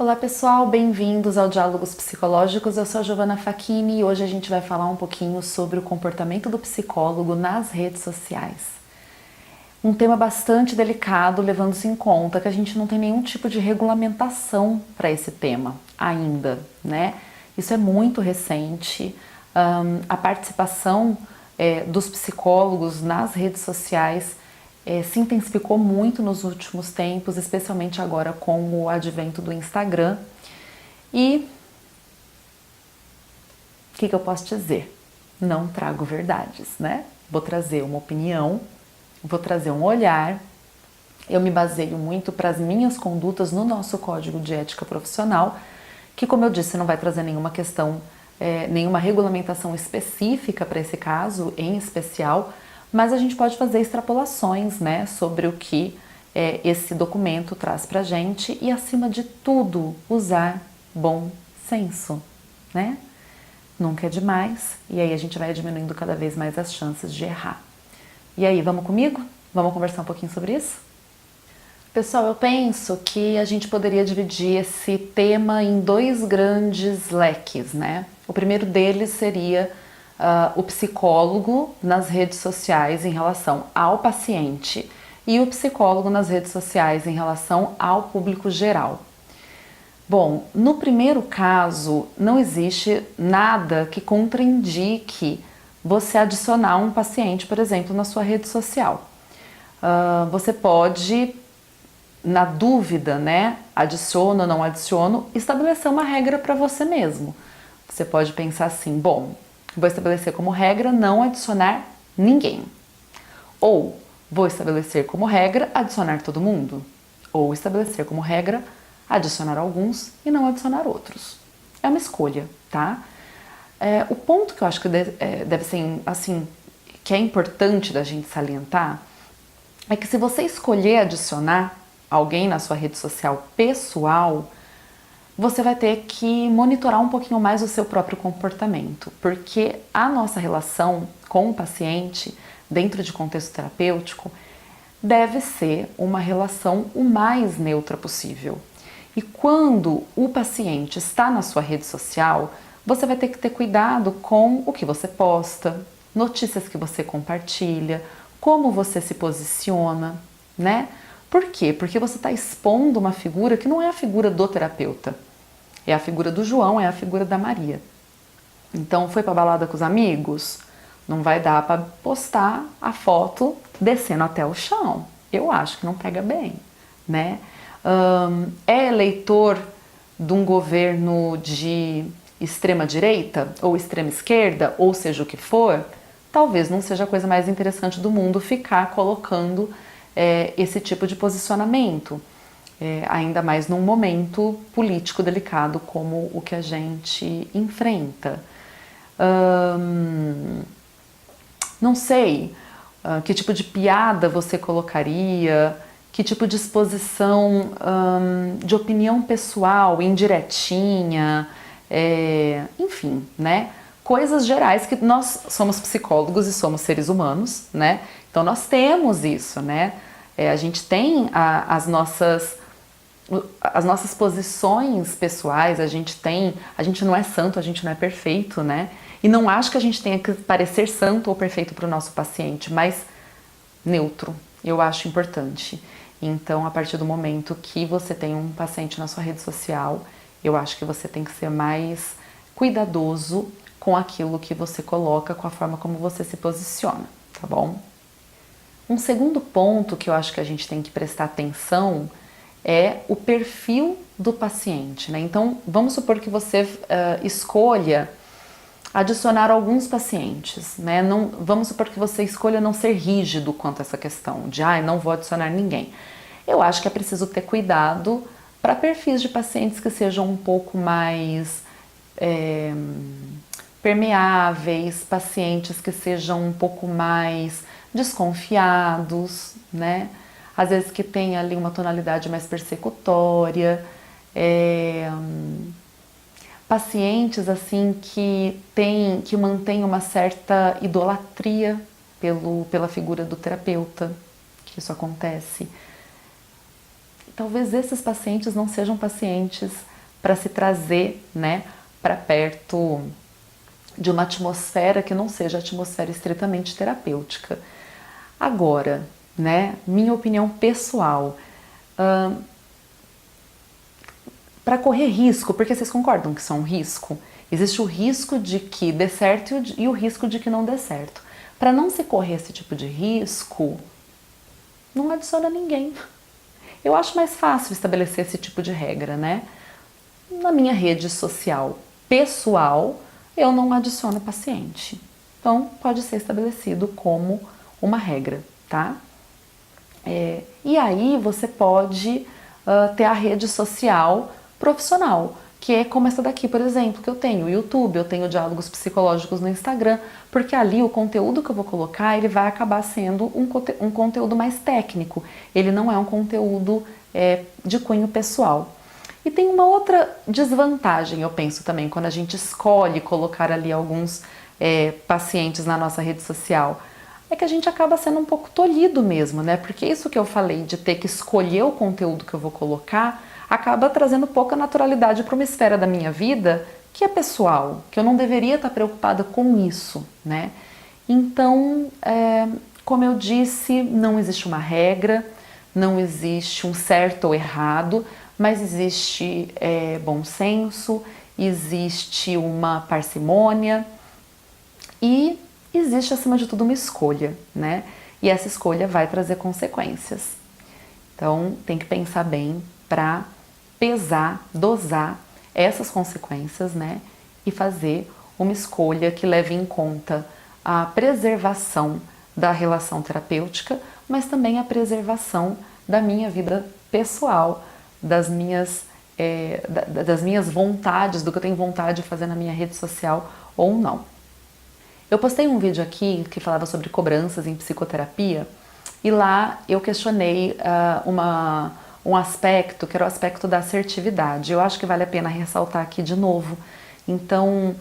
Olá pessoal, bem-vindos ao Diálogos Psicológicos. Eu sou a Giovana Facchini e hoje a gente vai falar um pouquinho sobre o comportamento do psicólogo nas redes sociais. Um tema bastante delicado, levando-se em conta que a gente não tem nenhum tipo de regulamentação para esse tema ainda, né? Isso é muito recente. A participação dos psicólogos nas redes sociais se intensificou muito nos últimos tempos, especialmente agora com o advento do Instagram. E o que eu posso dizer? Não trago verdades, né? Vou trazer uma opinião, vou trazer um olhar. Eu me baseio muito para as minhas condutas no nosso Código de Ética Profissional, que, como eu disse, não vai trazer nenhuma questão, nenhuma regulamentação específica para esse caso em especial, mas a gente pode fazer extrapolações, né, sobre o que esse documento traz para a gente e, acima de tudo, usar bom senso, né? Nunca é demais e aí a gente vai diminuindo cada vez mais as chances de errar. E aí, vamos comigo? Vamos conversar um pouquinho sobre isso? Pessoal, eu penso que a gente poderia dividir esse tema em dois grandes leques, né? O primeiro deles seria o psicólogo nas redes sociais em relação ao paciente e o psicólogo nas redes sociais em relação ao público geral. Bom, no primeiro caso, não existe nada que contraindique você adicionar um paciente, por exemplo, na sua rede social. Você pode, na dúvida, né, adiciono ou não adiciono, estabelecer uma regra para você mesmo. Você pode pensar assim, bom, vou estabelecer como regra não adicionar ninguém. Ou vou estabelecer como regra adicionar todo mundo. Ou estabelecer como regra adicionar alguns e não adicionar outros. É uma escolha, tá? O ponto que eu acho que deve ser, assim, que é importante da gente salientar é que se você escolher adicionar alguém na sua rede social pessoal, você vai ter que monitorar um pouquinho mais o seu próprio comportamento, porque a nossa relação com o paciente, dentro de contexto terapêutico, deve ser uma relação o mais neutra possível. E quando o paciente está na sua rede social, você vai ter que ter cuidado com o que você posta, notícias que você compartilha, como você se posiciona, né? Por quê? Porque você está expondo uma figura que não é a figura do terapeuta. É a figura do João, é a figura da Maria. Então, foi pra balada com os amigos? Não vai dar para postar a foto descendo até o chão. Eu acho que não pega bem, né? É eleitor de um governo de extrema direita ou extrema esquerda, ou seja o que for, talvez não seja a coisa mais interessante do mundo ficar colocando esse tipo de posicionamento, ainda mais num momento político delicado como o que a gente enfrenta. Não sei que tipo de piada você colocaria, que tipo de exposição de opinião pessoal, indiretinha, enfim, né? Coisas gerais que nós somos psicólogos e somos seres humanos, né? Então nós temos isso, né? A gente tem as nossas posições pessoais, a gente não é santo, a gente não é perfeito, né? E não acho que a gente tenha que parecer santo ou perfeito para o nosso paciente, mas neutro, eu acho importante. Então, a partir do momento que você tem um paciente na sua rede social, eu acho que você tem que ser mais cuidadoso com aquilo que você coloca, com a forma como você se posiciona, tá bom? Um segundo ponto que eu acho que a gente tem que prestar atenção é o perfil do paciente, né? Então, vamos supor que você escolha adicionar alguns pacientes, né? Vamos supor que você escolha não ser rígido quanto a essa questão de não vou adicionar ninguém. Eu acho que é preciso ter cuidado para perfis de pacientes que sejam um pouco mais permeáveis, pacientes que sejam um pouco mais desconfiados, né? Às vezes que tem ali uma tonalidade mais persecutória, pacientes assim que mantêm uma certa idolatria pela figura do terapeuta, que isso acontece. Talvez esses pacientes não sejam pacientes para se trazer, né, para perto de uma atmosfera que não seja a atmosfera estritamente terapêutica. Agora, né, minha opinião pessoal, para correr risco, porque vocês concordam que isso é um risco? Existe o risco de que dê certo e o risco de que não dê certo. Para não se correr esse tipo de risco, não adiciona ninguém. Eu acho mais fácil estabelecer esse tipo de regra, né? Na minha rede social pessoal, eu não adiciono paciente. Então, pode ser estabelecido como uma regra, tá? E aí você pode ter a rede social profissional, que é como essa daqui, por exemplo, que eu tenho o YouTube, eu tenho diálogos psicológicos no Instagram, porque ali o conteúdo que eu vou colocar, ele vai acabar sendo um conteúdo mais técnico, ele não é um conteúdo de cunho pessoal. E tem uma outra desvantagem, eu penso também, quando a gente escolhe colocar ali alguns pacientes na nossa rede social, é que a gente acaba sendo um pouco tolhido mesmo, né? Porque isso que eu falei de ter que escolher o conteúdo que eu vou colocar, acaba trazendo pouca naturalidade para uma esfera da minha vida que é pessoal, que eu não deveria estar preocupada com isso, né? Então, como eu disse, não existe uma regra, não existe um certo ou errado, mas existe bom senso, existe uma parcimônia e existe, acima de tudo, uma escolha, né? E essa escolha vai trazer consequências. Então, tem que pensar bem para pesar, dosar essas consequências, né? E fazer uma escolha que leve em conta a preservação da relação terapêutica, mas também a preservação da minha vida pessoal, das minhas vontades, do que eu tenho vontade de fazer na minha rede social ou não. Eu postei um vídeo aqui que falava sobre cobranças em psicoterapia e lá eu questionei um aspecto que era o aspecto da assertividade. Eu acho que vale a pena ressaltar aqui de novo. Então,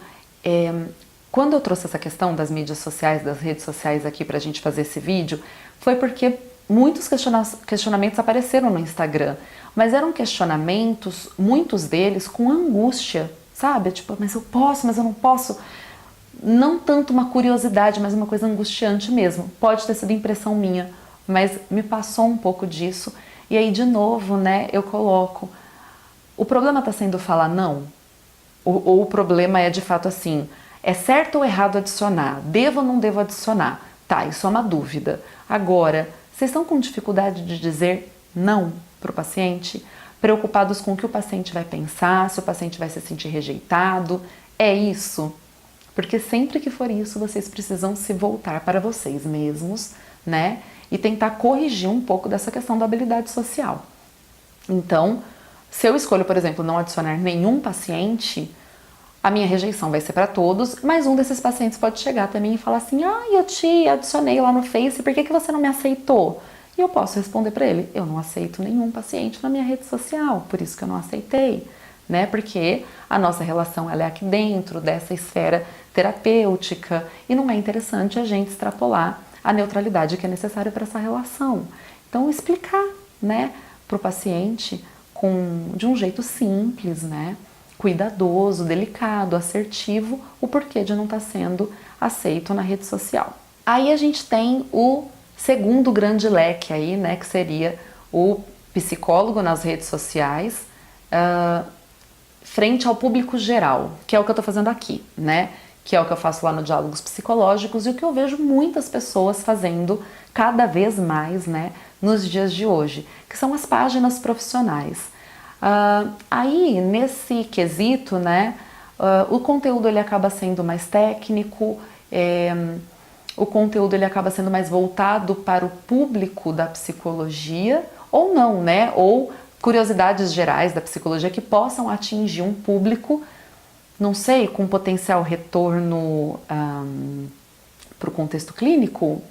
quando eu trouxe essa questão das mídias sociais, das redes sociais aqui pra gente fazer esse vídeo, foi porque muitos questionamentos apareceram no Instagram, mas eram questionamentos, muitos deles com angústia, sabe? Tipo, mas eu posso, mas eu não posso. Não tanto uma curiosidade, mas uma coisa angustiante mesmo. Pode ter sido impressão minha, mas me passou um pouco disso. E aí, de novo, né, eu coloco, o problema está sendo falar não? Ou o problema é de fato assim, é certo ou errado adicionar? Devo ou não devo adicionar? Tá, isso é uma dúvida. Agora, vocês estão com dificuldade de dizer não para o paciente? Preocupados com o que o paciente vai pensar, se o paciente vai se sentir rejeitado? É isso? Porque sempre que for isso, vocês precisam se voltar para vocês mesmos, né? E tentar corrigir um pouco dessa questão da habilidade social. Então, se eu escolho, por exemplo, não adicionar nenhum paciente, a minha rejeição vai ser para todos, mas um desses pacientes pode chegar até mim e falar assim: eu te adicionei lá no Face, por que você não me aceitou? E eu posso responder para ele: eu não aceito nenhum paciente na minha rede social, por isso que eu não aceitei. Né? Porque a nossa relação ela é aqui dentro dessa esfera terapêutica e não é interessante a gente extrapolar a neutralidade que é necessária para essa relação. Então, explicar, né, para o paciente de um jeito simples, né, cuidadoso, delicado, assertivo, o porquê de não estar sendo aceito na rede social. Aí a gente tem o segundo grande leque aí, né, que seria o psicólogo nas redes sociais, frente ao público geral, que é o que eu estou fazendo aqui, né? Que é o que eu faço lá no Diálogos Psicológicos e o que eu vejo muitas pessoas fazendo cada vez mais, né, nos dias de hoje, que são as páginas profissionais. Aí, nesse quesito, né, o conteúdo ele acaba sendo mais técnico, o conteúdo ele acaba sendo mais voltado para o público da psicologia, ou não, né? Ou curiosidades gerais da psicologia que possam atingir um público, não sei, com potencial retorno para o contexto clínico,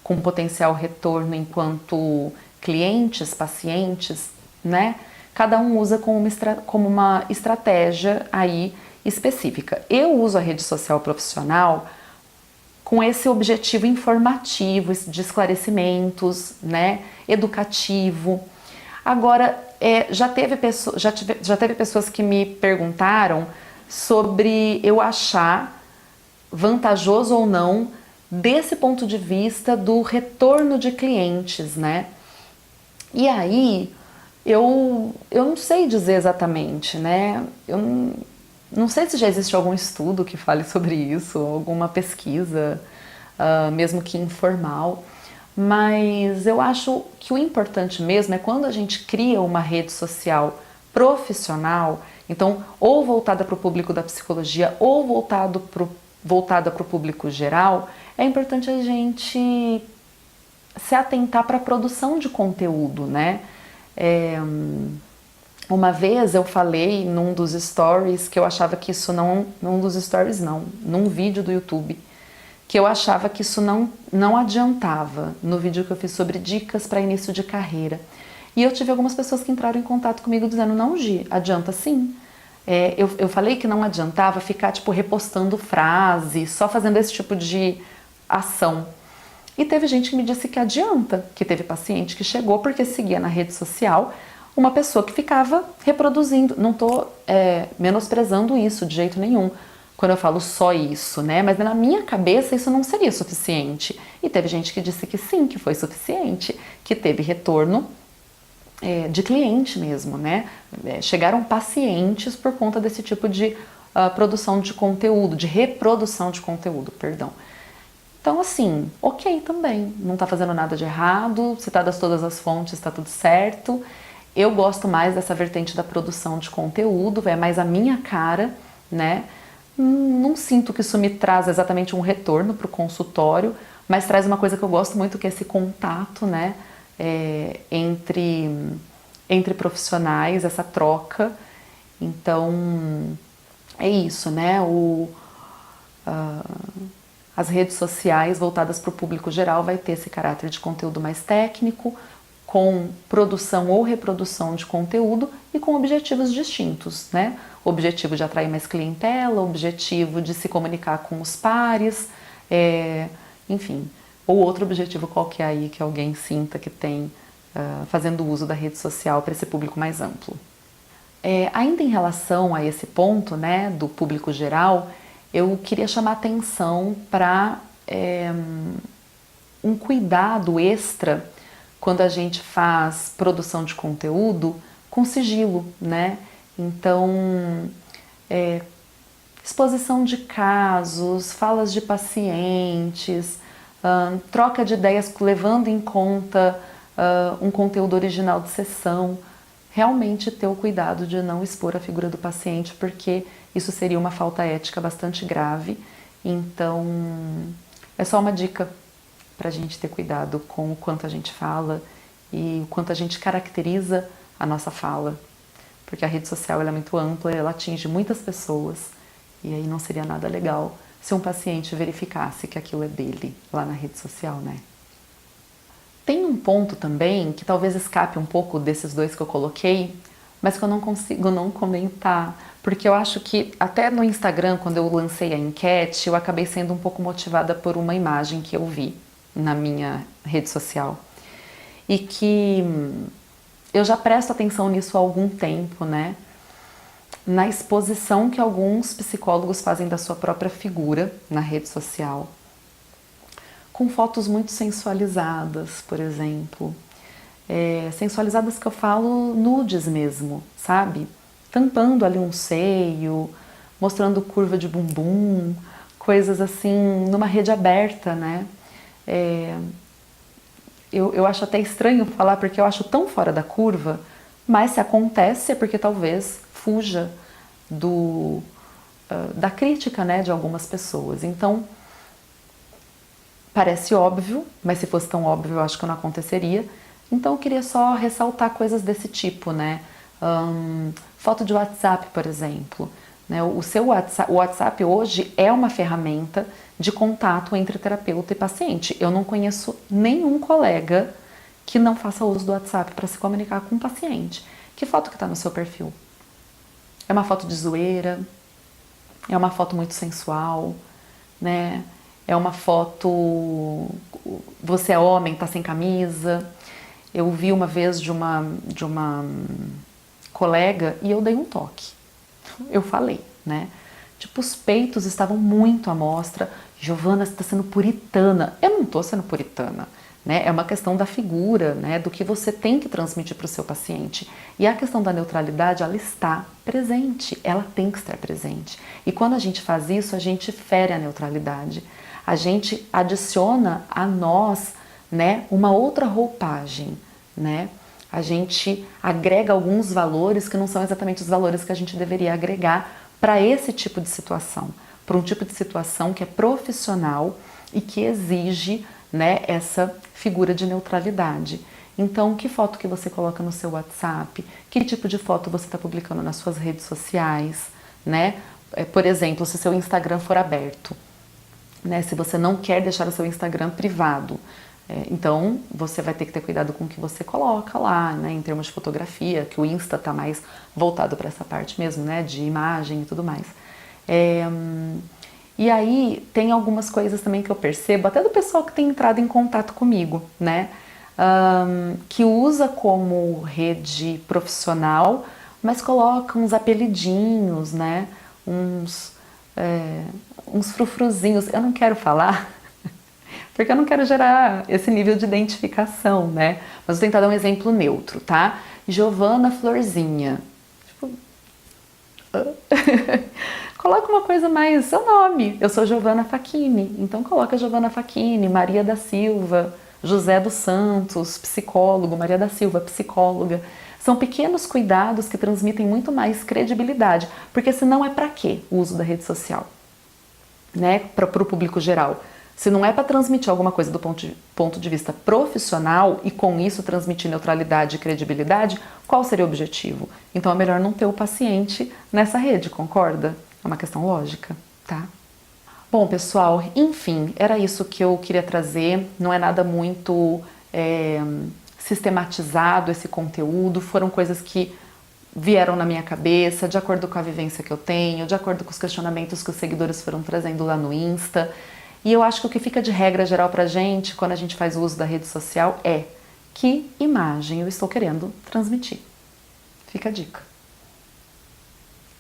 com potencial retorno enquanto clientes, pacientes, né? Cada um usa como uma estratégia aí específica. Eu uso a rede social profissional com esse objetivo informativo, de esclarecimentos, né? Educativo. Agora, já teve pessoas que me perguntaram sobre eu achar vantajoso ou não desse ponto de vista do retorno de clientes, né? E aí, eu não sei dizer exatamente, né? Eu não sei se já existe algum estudo que fale sobre isso, alguma pesquisa, mesmo que informal, mas eu acho que o importante mesmo é quando a gente cria uma rede social profissional, então ou voltada para o público da psicologia ou voltada para o público geral, é importante a gente se atentar para a produção de conteúdo, né? Uma vez eu falei num dos stories que eu achava que isso num vídeo do YouTube, que eu achava que isso não adiantava, no vídeo que eu fiz sobre dicas para início de carreira. E eu tive algumas pessoas que entraram em contato comigo dizendo, não, Gi, adianta sim. Eu falei que não adiantava ficar tipo repostando frases, só fazendo esse tipo de ação. E teve gente que me disse que adianta, que teve paciente que chegou porque seguia na rede social uma pessoa que ficava reproduzindo. Não estou menosprezando isso de jeito nenhum, quando eu falo só isso, né? Mas na minha cabeça isso não seria suficiente. E teve gente que disse que sim, que foi suficiente, que teve retorno de cliente mesmo, né? Chegaram pacientes por conta desse tipo de produção de conteúdo, de reprodução de conteúdo, perdão. Então, assim, ok também, não está fazendo nada de errado, citadas todas as fontes, está tudo certo. Eu gosto mais dessa vertente da produção de conteúdo, é mais a minha cara, né? Não sinto que isso me traz exatamente um retorno para o consultório, mas traz uma coisa que eu gosto muito, que é esse contato, né? Entre profissionais, essa troca. Então, é isso, né? As redes sociais voltadas para o público geral vai ter esse caráter de conteúdo mais técnico, com produção ou reprodução de conteúdo e com objetivos distintos, né? O objetivo de atrair mais clientela, o objetivo de se comunicar com os pares, enfim, ou outro objetivo qualquer aí que alguém sinta que tem fazendo uso da rede social para esse público mais amplo. Ainda em relação a esse ponto, né, do público geral, eu queria chamar atenção para um cuidado extra quando a gente faz produção de conteúdo com sigilo, né? Então, exposição de casos, falas de pacientes, troca de ideias levando em conta um conteúdo original de sessão, realmente ter o cuidado de não expor a figura do paciente, porque isso seria uma falta ética bastante grave. Então, é só uma dica para a gente ter cuidado com o quanto a gente fala e o quanto a gente caracteriza a nossa fala, porque a rede social ela é muito ampla, ela atinge muitas pessoas e aí não seria nada legal se um paciente verificasse que aquilo é dele lá na rede social, né? Tem um ponto também que talvez escape um pouco desses dois que eu coloquei, mas que eu não consigo não comentar, porque eu acho que até no Instagram, quando eu lancei a enquete, eu acabei sendo um pouco motivada por uma imagem que eu vi na minha rede social e que eu já presto atenção nisso há algum tempo, né? Na exposição que alguns psicólogos fazem da sua própria figura na rede social, com fotos muito sensualizadas, por exemplo. Sensualizadas que eu falo nudes mesmo, sabe? Tampando ali um seio, mostrando curva de bumbum, coisas assim, numa rede aberta, né? Eu acho até estranho falar porque eu acho tão fora da curva, mas se acontece é porque talvez fuja da crítica, né, de algumas pessoas. Então, parece óbvio, mas se fosse tão óbvio eu acho que não aconteceria. Então eu queria só ressaltar coisas desse tipo, né? Foto de WhatsApp, por exemplo. Né? O WhatsApp hoje é uma ferramenta de contato entre terapeuta e paciente. Eu não conheço nenhum colega que não faça uso do WhatsApp para se comunicar com o paciente. Que foto que está no seu perfil? É uma foto de zoeira? É uma foto muito sensual? Né? É uma foto... Você é homem, tá sem camisa? Eu vi uma vez de uma colega e eu dei um toque. Eu falei, né? Tipo, os peitos estavam muito à mostra. Giovana, você está sendo puritana. Eu não estou sendo puritana, né? É uma questão da figura, né? Do que você tem que transmitir para o seu paciente. E a questão da neutralidade, ela está presente. Ela tem que estar presente. E quando a gente faz isso, a gente fere a neutralidade. A gente adiciona a nós, né, uma outra roupagem, né? A gente agrega alguns valores que não são exatamente os valores que a gente deveria agregar para esse tipo de situação, para um tipo de situação que é profissional e que exige, né, essa figura de neutralidade. Então, que foto que você coloca no seu WhatsApp? Que tipo de foto você está publicando nas suas redes sociais, né? Por exemplo, se seu Instagram for aberto, né? Se você não quer deixar o seu Instagram privado, então você vai ter que ter cuidado com o que você coloca lá, né? Em termos de fotografia, que o Insta está mais voltado para essa parte mesmo, né? De imagem e tudo mais. E aí tem algumas coisas também que eu percebo, até do pessoal que tem entrado em contato comigo, né? Que usa como rede profissional, mas coloca uns apelidinhos, né? Uns frufruzinhos. Eu não quero falar, porque eu não quero gerar esse nível de identificação, né? Mas vou tentar dar um exemplo neutro, tá? Giovana Florzinha. Tipo, coloca uma coisa mais, seu nome. Eu sou Giovana Facchini, então coloca Giovana Facchini, Maria da Silva, José dos Santos, psicólogo, Maria da Silva, psicóloga. São pequenos cuidados que transmitem muito mais credibilidade, porque senão é para quê o uso da rede social, né? Para o público geral. Se não é para transmitir alguma coisa do ponto de vista profissional e com isso transmitir neutralidade e credibilidade, qual seria o objetivo? Então é melhor não ter o paciente nessa rede, concorda? É uma questão lógica, tá? Bom, pessoal, enfim, era isso que eu queria trazer. Não é nada muito sistematizado esse conteúdo, foram coisas que vieram na minha cabeça, de acordo com a vivência que eu tenho, de acordo com os questionamentos que os seguidores foram trazendo lá no Insta. E eu acho que o que fica de regra geral pra gente, quando a gente faz o uso da rede social, é que imagem eu estou querendo transmitir. Fica a dica.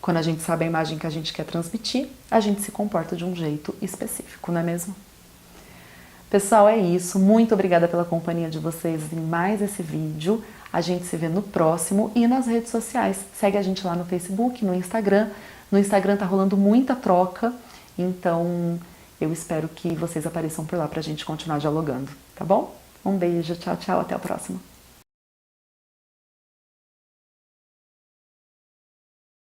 Quando a gente sabe a imagem que a gente quer transmitir, a gente se comporta de um jeito específico, não é mesmo? Pessoal, é isso. Muito obrigada pela companhia de vocês em mais esse vídeo. A gente se vê no próximo e nas redes sociais. Segue a gente lá no Facebook, no Instagram. No Instagram tá rolando muita troca, então eu espero que vocês apareçam por lá pra gente continuar dialogando, tá bom? Um beijo, tchau, tchau, até a próxima.